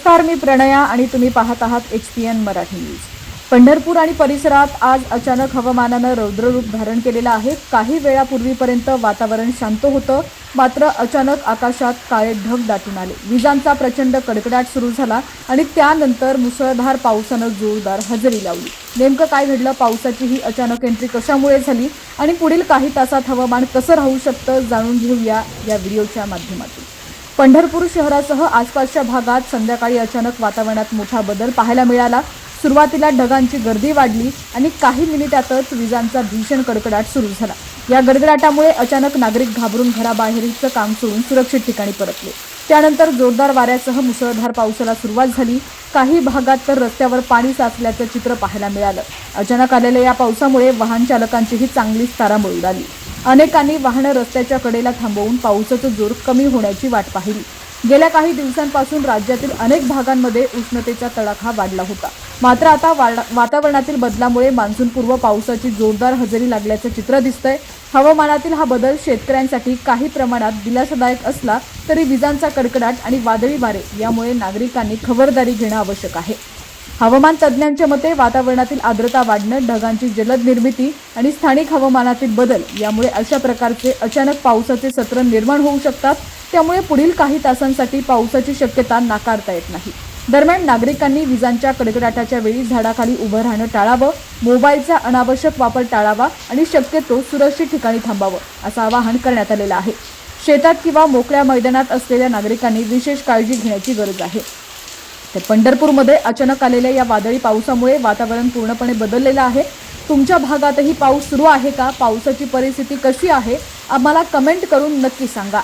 नमस्कार, मी प्रणया आणि तुम्ही पाहत आहात HPN मराठी न्यूज। पंढरपूर आणि परिसरात आज अचानक हवामानाने रौद्ररूप धारण केलेलं आहे। काही वेळापूर्वीपर्यंत वातावरण शांत होतं, मात्र अचानक आकाशात काळे ढग दाटून आले। विजांचा प्रचंड कडकडाट सुरू झाला आणि त्यानंतर मुसळधार पावसाने जोरदार हजेरी लावली। नेमकं काय घडलं, पावसाची ही अचानक एंट्री कशामुळे झाली आणि पुढील काही तासात हवामान कसं राहू शकतं, जाणून घेऊया या व्हिडिओच्या माध्यमातून। पंढरपूर शहरासह आसपासच्या भागात संध्याकाळी अचानक वातावरणात मोठा बदल पाहायला मिळाला। सुरुवातीला ढगांची गर्दी वाढली आणि काही मिनिटातच विजांचा भीषण कडकडाट सुरू झाला। या गडगडाटामुळे अचानक नागरिक घाबरून घराबाहेरचं काम सोडून सुरक्षित ठिकाणी परतले। त्यानंतर जोरदार वाऱ्यासह मुसळधार पावसाला सुरुवात झाली। काही भागात तर रस्त्यावर पाणी साचल्याचं चित्र पाहायला मिळालं। अचानक आलेल्या या पावसामुळे वाहन चालकांचीही चांगलीच तारांबळ उडाली। अनेकांनी वाहनं रस्त्याच्या कडेला थांबवून पावसाचा जोर कमी होण्याची वाट पाहिली। गेल्या काही दिवसांपासून राज्यातील अनेक भागांमध्ये उष्णतेचा तडाखा वाढला होता, मात्र आता वातावरणातील बदलामुळे मान्सूनपूर्व पावसाची जोरदार हजेरी लागल्याचं चित्र दिसतंय। हवामानातील हा बदल शेतकऱ्यांसाठी काही प्रमाणात दिलासादायक असला तरी विजांचा कडकडाट आणि वादळी वारे यामुळे नागरिकांनी खबरदारी घेणं आवश्यक आहे। हवामान तज्ज्ञांच्या मते वातावरणातील आर्द्रता वाढणं, ढगांची जलद निर्मिती आणि स्थानिक हवामानातील बदल यामुळे अशा प्रकारचे अचानक पावसाचे सत्र निर्माण होऊ शकतात। त्यामुळे पुढील काही तासांसाठी पावसाची शक्यता नाकारता येत नाही। दरम्यान नागरिकांनी विजांच्या कडकडाटाच्या वेळी झाडाखाली उभं राहणं टाळावं, मोबाईलचा अनावश्यक वापर टाळावा आणि शक्यतो सुरक्षित ठिकाणी थांबावं असं आवाहन करण्यात आलेलं आहे। शेतात किंवा मोकळ्या मैदानात असलेल्या नागरिकांनी विशेष काळजी घेण्याची गरज आहे। तर पंढरपूरमध्ये अचानक आलेल्या या वादळी पावसामुळे वातावरण पूर्णपणे बदललेलं आहे। तुमच्या भागातही पाऊस सुरू आहे का? पावसाची परिस्थिती कशी आहे? आम्हाला कमेंट करून नक्की सांगा।